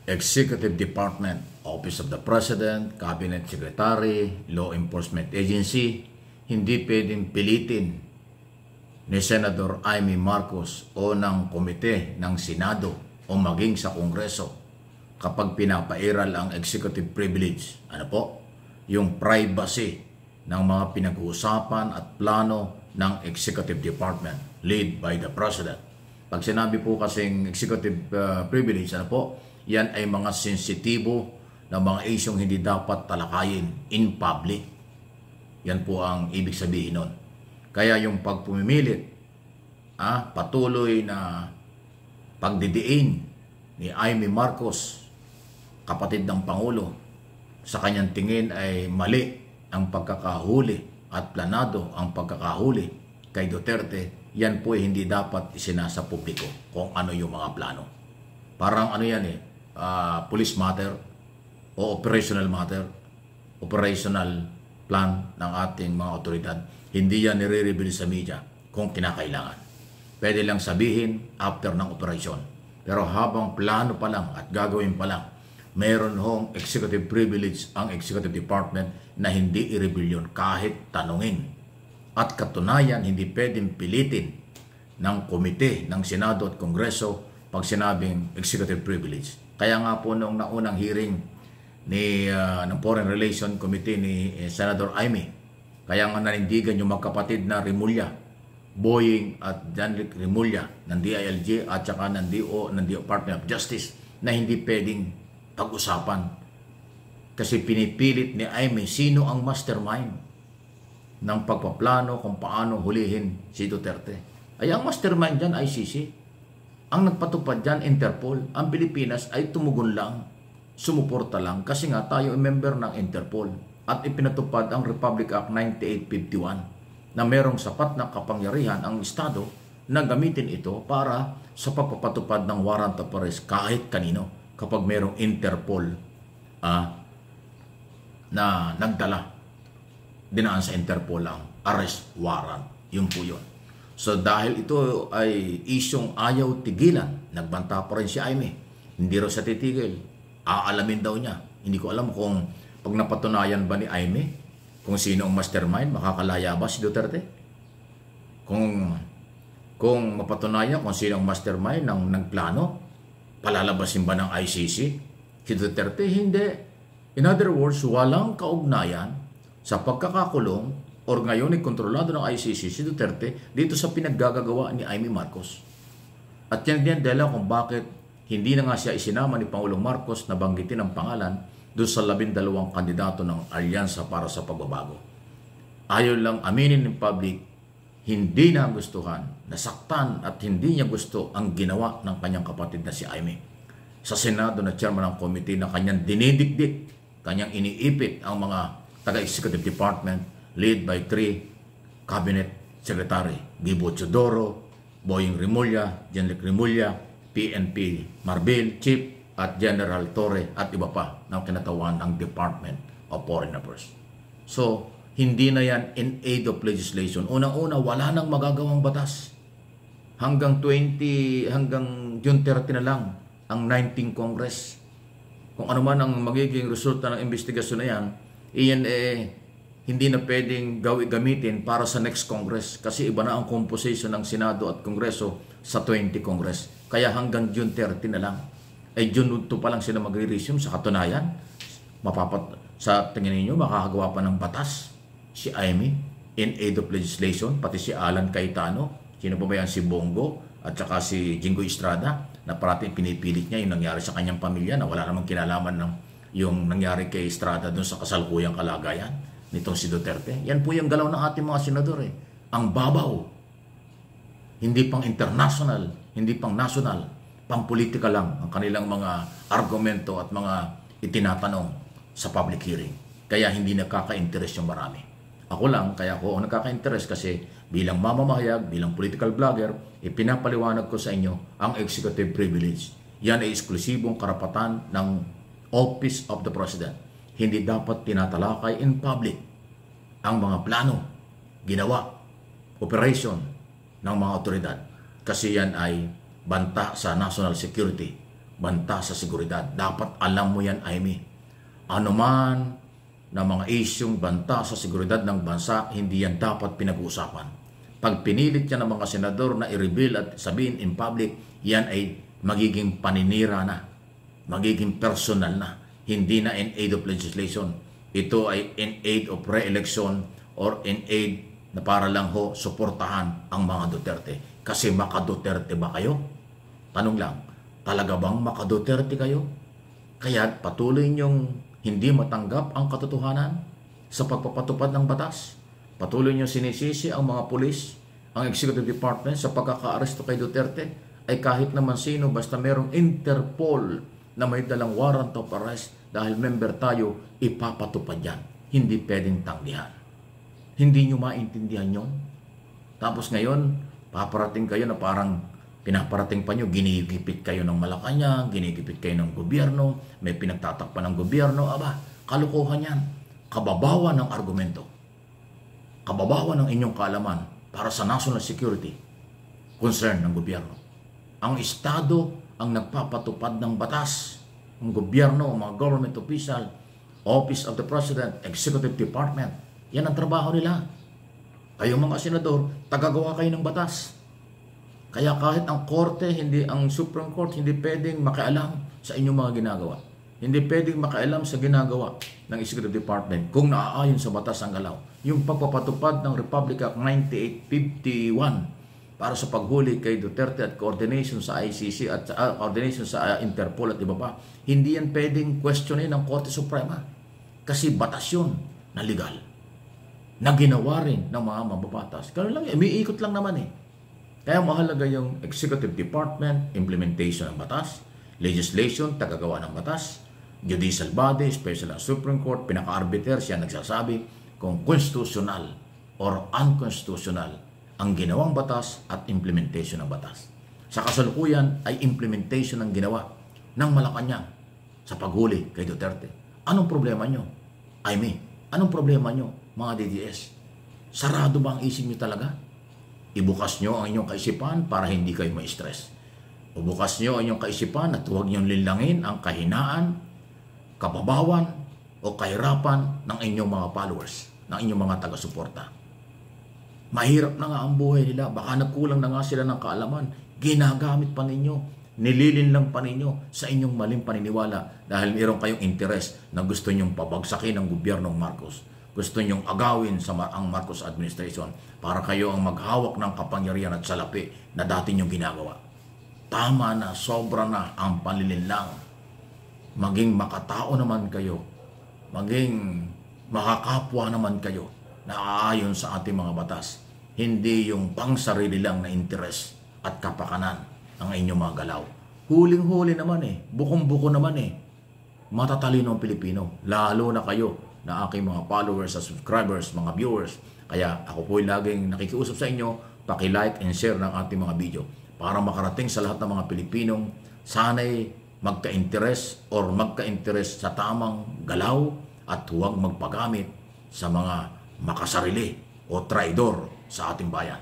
Executive Department, Office of the President, Cabinet Secretary, Law Enforcement Agency, hindi pwedeng pilitin ni Senador Amy Marcos o ng komite ng Senado o maging sa Kongreso kapag pinapairal ang executive privilege. Ano po? Yung privacy ng mga pinag-uusapan at plano ng Executive Department led by the President. Pag sinabi po kasing executive privilege, ano po? Yan ay mga sensitibo na mga isyong hindi dapat talakayin in public. Yan po ang ibig sabihin nun. Kaya yung pagpumimilit, patuloy na pagdidiin ni Amy Marcos, kapatid ng Pangulo, sa kanyang tingin ay mali ang pagkakahuli at planado ang pagkakahuli kay Duterte, yan po ay hindi dapat isinasa publiko kung ano yung mga plano. Parang ano yan police matter o operational matter, operational plan ng ating mga otoridad. Hindi yan nire-reveal sa media kung kinakailangan. Pwede lang sabihin after ng operasyon. Pero habang plano pa lang at gagawin pa lang, meron hong executive privilege ang executive department na hindi i-reveal yun kahit tanungin. At katunayan, hindi pwedeng pilitin ng komite ng Senado at Kongreso pag sinabing executive privilege. Kaya nga po noong naunang hearing ng Foreign Relations Committee ni Senator Amy, kaya nga nanindigan yung magkapatid na Remulla, Boying at Janrick Remulla ng DILG at saka ng Department of Justice na hindi pwedeng pag-usapan. Kasi pinipilit ni Amy sino ang mastermind ng pagpaplano kung paano hulihin si Duterte. Ay ang mastermind dyan, ICC. Ang nagpatupad dyan, Interpol. Ang Pilipinas ay tumugon lang, sumuporta lang kasi nga tayo ay member ng Interpol. At ipinatupad ang Republic Act 9851 na merong sapat na kapangyarihan ang Estado na gamitin ito para sa pagpapatupad ng warrant of arrest kahit kanino kapag merong Interpol na nagdala. Dinaan sa Interpol ang arrest warrant. Yun po yun. So dahil ito ay isyong ayaw tigilan, nagbanta pa rin si Amy. Hindi raw siya titigil. Aalamin daw niya. Hindi ko alam kung pag napatunayan ba ni Amy kung sino ang mastermind, makakalaya ba si Duterte? Kung mapatunayan kung sino ang mastermind ng nagplano, palalabasin ba ng ICC si Duterte? Hindi. In other words, walang kaugnayan sa pagkakakulong or ngayon ay kontrolado ng ICC si Duterte dito sa pinaggagawa ni Amy Marcos. At yan din dahil kung bakit hindi na nga siya isinama ni Pangulong Marcos na banggitin ang pangalan doon sa 12 kandidato ng alyansa para sa pagbabago. Ayaw lang aminin ng public, hindi na gustuhan, nasaktan at hindi niya gusto ang ginawa ng kanyang kapatid na si Amy. Sa Senado na chairman ng committee na kanyang dinidikdik, kanyang iniipit ang mga taga-executive department led by 3 cabinet secretary, Gibo Teodoro, Boying Remulla, Janrick Remulla, PNP Marbil Chief at General Torre at iba pa ng kinatawan ng Department of Foreign Affairs. So, hindi na yan in aid of legislation. Unang-una, wala nang magagawang batas. Hanggang June 30 na lang ang 19th Congress. Kung ano man ang magiging resulta ng investigasyon na yan, iyan hindi na pwedeng gamitin para sa next Congress kasi iba na ang composition ng Senado at Kongreso sa 20 Congress. Kaya hanggang June 30 na lang. Ay June 2 pa lang sila magre-resume sa katunayan. Sa tingin ninyo, makakagawa pa ng batas si Amy in aid of legislation, pati si Alan Cayetano, sino pa ba yan, si Bongo, at saka si Jingo Estrada, na parating pinipilit niya yung nangyari sa kanyang pamilya na wala namang kinalaman ng yung nangyari kay Estrada doon sa kasalukuyang kalagayan nitong si Duterte. Yan po yung galaw ng ating mga senador Ang babaw. Hindi pang international, hindi pang national, pang politika lang ang kanilang mga argumento at mga itinatanong sa public hearing. Kaya hindi nakaka-interest yung marami. Ako lang, kaya ako ang nakaka-interest kasi bilang mamamahayag, bilang political blogger, ipinapaliwanag ko sa inyo ang executive privilege. Yan ay eksklusibong karapatan ng Office of the President. Hindi dapat tinatalakay in public ang mga plano, ginawa, operation ng mga otoridad. Kasi yan ay banta sa national security, banta sa seguridad. Dapat alam mo yan, Amy. Ano man na mga isyong banta sa seguridad ng bansa, hindi yan dapat pinag-uusapan. Pag pinilit yan ng mga senador na i-reveal at sabihin in public, yan ay magiging paninira na, magiging personal na, hindi na in aid of legislation. Ito ay in aid of re-election or in aid na para lang ho suportahan ang mga Duterte. Kasi maka-Duterte ba kayo? Tanong lang, talaga bang maka-Duterte kayo? Kaya patuloy niyong hindi matanggap ang katotohanan sa pagpapatupad ng batas. Patuloy niyong sinisisi ang mga pulis, ang Executive Department sa pagkaka-aresto kay Duterte ay kahit naman sino basta merong Interpol na may dalang warrant of arrest dahil member tayo, ipapatupad yan. Hindi pwedeng tanggihan. Hindi nyo maintindihan yun. Tapos ngayon, paparating kayo na parang pinaparating pa nyo, ginigipit kayo ng Malacanang, ginigipit kayo ng gobyerno, may pinagtatakpan ng gobyerno. Aba, kalukuhan yan. Kababawan ng argumento. Kababawan ng inyong kaalaman para sa national security concern ng gobyerno. Ang Estado ang nagpapatupad ng batas. Ang gobyerno, mga government official, Office of the President, Executive Department, yan ang trabaho nila. Kayong mga senador, tagagawa kayo ng batas. Kaya kahit ang korte, ang Supreme Court, hindi pwedeng makialam sa inyong mga ginagawa. Hindi pwedeng makialam sa ginagawa ng Executive Department kung naaayon sa batas ang galaw. Yung pagpapatupad ng Republic Act 9851 para sa paghuli kay Duterte at coordination sa ICC at coordination sa Interpol at iba pa, hindi yan pwedeng questionin ng Korte Suprema. Kasi batas yun na legal. Na ginawa rin ng mga mababatas. Kaya lang, umiikot lang naman eh. Kaya mahalaga yung Executive Department, implementation ng batas, legislation, tagagawa ng batas, judicial body, special and Supreme Court, pinaka-arbiter, siya nagsasabi kung constitutional or unconstitutional ang ginawang batas at implementation ng batas. Sa kasalukuyan ay implementation ng ginawa ng Malacanang sa paghuli kay Duterte. Anong problema nyo? Anong problema nyo, mga DDS? Sarado ba ang isip nyo talaga? Ibukas nyo ang inyong kaisipan para hindi kayo ma-stress. Ibukas nyo ang inyong kaisipan at huwag nyo linlangin ang kahinaan, kababawan o kahirapan ng inyong mga followers, ng inyong mga taga-suporta. Mahirap na nga ang buhay nila. Baka nagkulang na nga sila ng kaalaman. Ginagamit pa ninyo. Nililinlang pa ninyo sa inyong maling paniniwala dahil mayroon kayong interes na gusto nyong pabagsakin ng gobyernong Marcos. Gusto nyong agawin sa ang Marcos administration para kayo ang maghawak ng kapangyarihan at salapi na dati nyong ginagawa. Tama na, sobra na ang panlilinlang. Maging makatao naman kayo. Maging makakapwa naman kayo na aayon sa ating mga batas. Hindi yung pangsarili lang na interes at kapakanan ang inyong mga galaw. Huling-huli naman eh. Bukong-buko naman eh. Matatalino ang Pilipino. Lalo na kayo na aking mga followers at subscribers, mga viewers. Kaya ako po'y laging nakikiusap sa inyo, paki-like and share ng ating mga video para makarating sa lahat ng mga Pilipinong sana'y magka-interes or magka-interes sa tamang galaw at huwag magpagamit sa mga makasarili o traidor sa ating bayan.